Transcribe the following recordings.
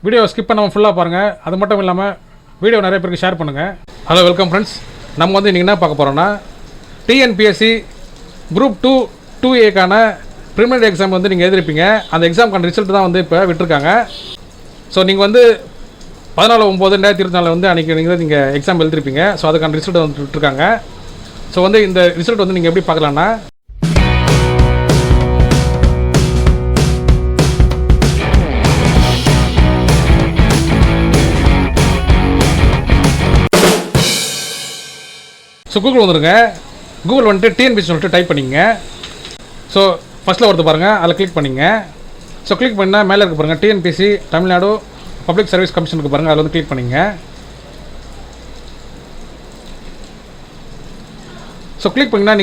Video skip பண்ணாமல் ஃபுல்லாக பாருங்கள். அது மட்டும் இல்லாமல் வீடியோ நிறைய பேருக்கு ஷேர் பண்ணுங்கள். Hello, welcome friends. நம்ம வந்து இன்றைக்கி என்ன பார்க்க போகிறோன்னா, TNPSC group 2A preliminary exam வந்து நீங்கள் எழுதிருப்பீங்க. அந்த எக்ஸாமுக்கான ரிசல்ட் தான் வந்து இப்போ விட்டுருக்காங்க. ஸோ நீங்கள் வந்து 14/9/2024 வந்து அன்றைக்கி நீங்கள் எக்ஸாம் எழுதிருப்பீங்க. ஸோ அதுக்கான ரிசல்ட் வந்து விட்டுருக்காங்க. ஸோ வந்து இந்த ரிசல்ட் வந்து நீங்கள் எப்படி பார்க்கலான்னா, ஸோ கூகுள் வந்துடுங்க. கூகுள் வந்துட்டு டிஎன்பிஎஸ்சி சொல்லிட்டு டைப் பண்ணிங்க. ஸோ ஃபஸ்ட்டில் ஒருத்தர் பாருங்கள், அதில் கிளிக் பண்ணிங்க. ஸோ கிளிக் பண்ணால் மேலே இருக்க பாருங்கள், டிஎன்பிஎஸ்சி தமிழ்நாடு பப்ளிக் சர்வீஸ் கமிஷனுக்கு பாருங்கள், அதில் வந்து கிளிக் பண்ணிங்க. ஸோ கிளிக் பண்ணிங்கன்னா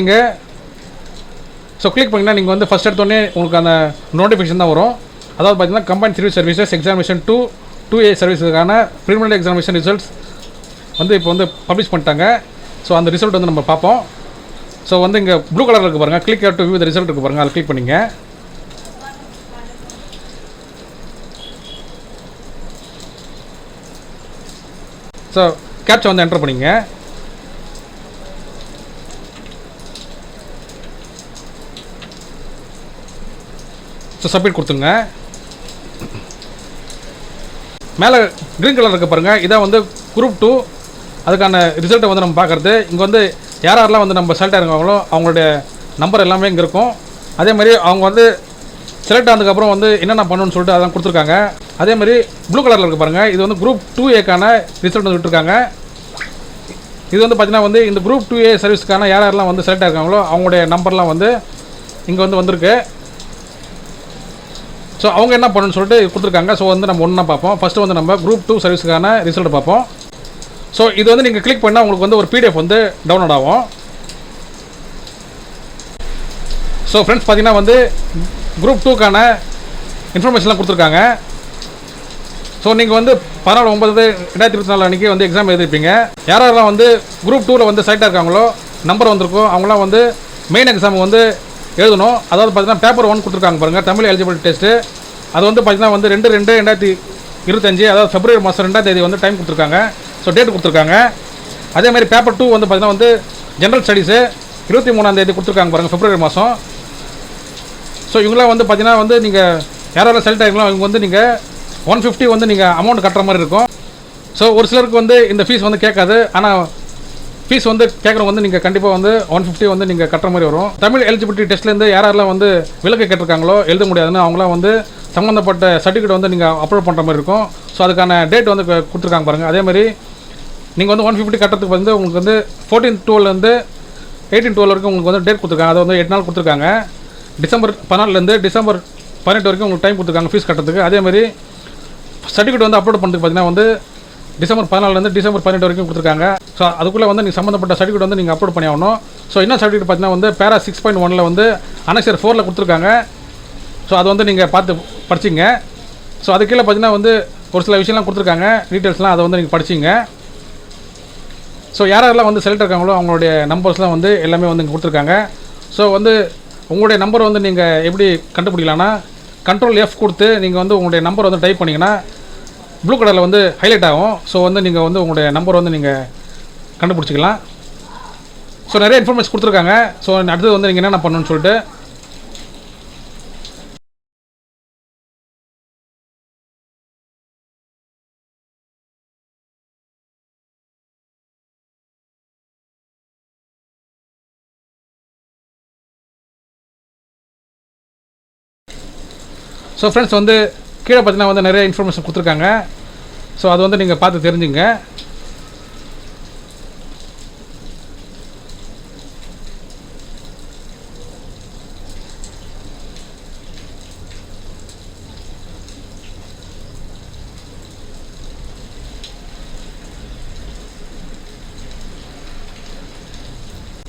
நீங்கள் வந்து ஃபஸ்ட் எடுத்தோடனே உங்களுக்கு அந்த நோட்டிஃபிகேஷன் தான் வரும். அதாவது பார்த்தீங்கன்னா combined civil services examination 2A சர்வீஸுக்கான ப்ரிலிமினரி எக்ஸாமினேஷன் ரிசல்ட்ஸ் வந்து இப்போ வந்து பப்ளிஷ் பண்ணிட்டாங்க. ஸோ அந்த ரிசல்ட் வந்து நம்ம பார்ப்போம். ஸோ வந்து இங்கே ப்ளூ கலரில் இருக்குது பாருங்கள், click to view the result இருக்குது பாருங்கள், அதில் கிளிக் பண்ணிங்க. ஸோ கேப்சா வந்து என்டர் பண்ணிங்க. ஸோ சப்மிட் கொடுத்துங்க. மேலே க்ரீன் கலர் இருக்குது பாருங்கள், இதான் வந்து குரூப் 2 அதுக்கான ரிசல்ட்டை வந்து நம்ம பார்க்குறது. இங்கே வந்து யாரெல்லாம் வந்து நம்ம செலக்ட் ஆகிருக்காங்களோ அவங்களுடைய நம்பர் எல்லாமே இங்கே இருக்கும். அதே மாதிரி அவங்க வந்து செலக்ட் ஆனதுக்கப்புறம் வந்து என்னென்ன பண்ணணும்னு சொல்லிட்டு அதெல்லாம் கொடுத்துருக்காங்க. அதே மாதிரி ப்ளூ கலரில் இருக்குது பாருங்கள், இது வந்து குரூப் 2A ரிசல்ட் வந்து விட்டுருக்காங்க. இது வந்து பார்த்திங்கன்னா வந்து இந்த குரூப் 2A சர்வீஸ்க்கான யாரெல்லாம் வந்து செலக்ட் ஆகிருக்காங்களோ அவங்களுடைய நம்பர்லாம் வந்து இங்கே வந்து வந்திருக்கு. ஸோ அவங்க என்ன பண்ணணும்னு சொல்லிட்டு கொடுத்துருக்காங்க. ஸோ வந்து நம்ம ஒன்றா பார்ப்போம். ஃபஸ்ட்டு வந்து நம்ம குரூப் 2 சர்வீஸுக்கான ரிசல்ட் பார்ப்போம். ஸோ இது வந்து நீங்கள் கிளிக் பண்ணால் உங்களுக்கு வந்து ஒரு PDF வந்து டவுன்லோட் ஆகும். ஸோ ஃப்ரெண்ட்ஸ் பார்த்தீங்கன்னா வந்து குரூப் 2க்கான இன்ஃபர்மேஷன்லாம் கொடுத்துருக்காங்க. ஸோ நீங்கள் வந்து 14/9/2024 அன்றைக்கி வந்து எக்ஸாம் எழுதிருப்பீங்க. யாரெல்லாம் வந்து குரூப் 2ல் வந்து செலக்ட் இருக்காங்களோ நம்பர் வந்திருக்கோ அவங்களாம் வந்து மெயின் எக்ஸாம் வந்து எழுதணும். அதாவது பார்த்தீங்கன்னா பேப்பர் 1 கொடுத்துருக்காங்க பாருங்கள், தமிழ் எலிஜிபிலிட்டி டெஸ்ட்டு. அது வந்து பார்த்தீங்கன்னா வந்து 2/2/2025, அதாவது February மாதம் 2ஆம் தேதி வந்து டைம் கொடுத்துருக்காங்க. ஸோ டேட் கொடுத்துருக்காங்க. அதே மாதிரி பேப்பர் 2 வந்து பார்த்தீங்கன்னா வந்து ஜென்ரல் ஸ்டடீஸு 23ஆம் தேதி கொடுத்துருக்காங்க பாருங்கள், February மாதம். ஸோ இவங்களாம் வந்து பார்த்தீங்கன்னா வந்து நீங்கள் யாரெல்லாம் செலக்ட் ஆகிங்களோ அவங்க வந்து நீங்கள் 150 வந்து நீங்கள் அமௌண்ட் கட்டுற மாதிரி இருக்கும். ஸோ ஒரு சிலருக்கு வந்து இந்த ஃபீஸ் வந்து கேட்காது. ஆனால் ஃபீஸ் வந்து கேட்குறவங்க வந்து நீங்கள் கண்டிப்பாக வந்து 150 வந்து நீங்கள் கட்டுற மாதிரி வரும். தமிழ் எலிஜிபிலிட்டி டெஸ்ட்லேருந்து யாரெல்லாம் வந்து விலக்கு கேட்டிருக்காங்களோ எழுத முடியாதுன்னு அவங்களாம் வந்து சம்மந்தப்பட்ட சர்டிஃபிகேட் வந்து நீங்கள் அப்லோட் பண்ணுற மாதிரி இருக்கும். ஸோ அதுக்கான டேட் வந்து கொடுத்துருக்காங்க பாருங்கள். அதே மாதிரி நீங்கள் வந்து 150 கட்டுறதுக்கு வந்து உங்களுக்கு வந்து 14/12 18/12 வரைக்கும் உங்களுக்கு வந்து டேட் கொடுத்துருக்காங்க. அதை வந்து 8 நாள் கொடுத்துருக்காங்க. டிசம்பர் 14 டிசம்பர் 18 வரைக்கும் உங்களுக்கு டைம் கொடுத்துருக்காங்க ஃபீஸ் கட்டுறதுக்கு. அதே மாதிரி சர்டிஃபிகேட் வந்து அப்லோட் பண்ணுறதுக்கு பார்த்தீங்கன்னா வந்து டிசம்பர் 14 டிசம்பர் 18 வரைக்கும் கொடுத்துருக்காங்க. ஸோ அதுக்குள்ளே வந்து நீங்கள் சம்மந்தப்பட்ட சர்டிஃபிகேட் வந்து நீங்கள் அப்லோட் பண்ணி ஆகணும். ஸோ என்ன சர்டிஃபிகேட் பார்த்தீங்கன்னா வந்து பேரா 6.1 வந்து அனெக்சர் 4 கொடுத்துருக்காங்க. ஸோ அது வந்து நீங்கள் பார்த்து படிச்சிங்க. ஸோ அது கீழே பார்த்தீங்கன்னா வந்து ஒரு சில விஷயம்லாம் கொடுத்துருக்காங்க, டீட்டெயில்ஸ்லாம் அதை வந்து நீங்கள் படிச்சிங்க. ஸோ யாரெல்லாம் வந்து செலக்ட் இருக்காங்களோ அவங்களுடைய நம்பர்ஸ்லாம் வந்து எல்லாமே வந்து இங்கே கொடுத்துருக்காங்க. ஸோ வந்து உங்களுடைய நம்பர் வந்து நீங்கள் எப்படி கண்டுபிடிக்கலாம்னா, Ctrl F கொடுத்து நீங்கள் வந்து உங்களுடைய நம்பர் வந்து டைப் பண்ணிங்கன்னா ப்ளூ கலரில் வந்து ஹைலைட் ஆகும். ஸோ வந்து நீங்கள் வந்து உங்களுடைய நம்பர் வந்து நீங்கள் கண்டுபிடிச்சிக்கலாம். ஸோ நிறைய இன்ஃபர்மேஷன் கொடுத்துருக்காங்க. ஸோ அடுத்தது வந்து நீங்கள் என்னென்ன பண்ணணும்னு சொல்லிட்டு ஸோ ஃப்ரெண்ட்ஸ் வந்து கீழே பார்த்தீங்கன்னா வந்து நிறைய இன்ஃபர்மேஷன் கொடுத்துருக்காங்க. ஸோ அது வந்து நீங்கள் பார்த்து தெரிஞ்சுங்க.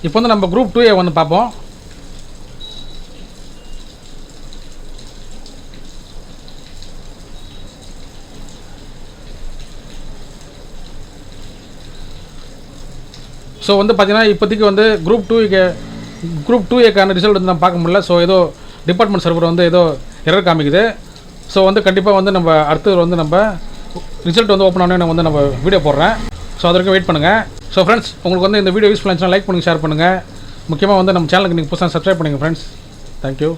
இப்போ வந்து நம்ம குரூப் 2A வந்து பார்ப்போம். ஸோ வந்து பார்த்தீங்கன்னா இப்போதைக்கு வந்து குரூப் 2A ரிசல்ட் வந்து நம்ம பார்க்க முடியல. ஸோ ஏதோ டிபார்ட்மெண்ட் சர்வர் வந்து ஏதோ எரர் காமிக்குது. ஸோ வந்து கண்டிப்பாக வந்து நம்ம அடுத்தது வந்து நம்ம ரிசல்ட் வந்து ஓப்பன் ஆனே வந்து நம்ம வீடியோ போடுறேன். ஸோ அது வரைக்கும் வெயிட் பண்ணுங்கள். ஸோ ஃப்ரெண்ட்ஸ் உங்களுக்கு வந்து இந்த வீடியோ யூஸ்ஃபுல்லாக இருந்துச்சுன்னா லைக் பண்ணுங்கள், ஷேர் பண்ணுங்கள். முக்கியமாக வந்து நம்ம சேனலுக்கு நீங்கள் புதுசாக சப்ஸ்கிரைப் பண்ணுங்கள் ஃப்ரெண்ட்ஸ். தேங்க்யூ.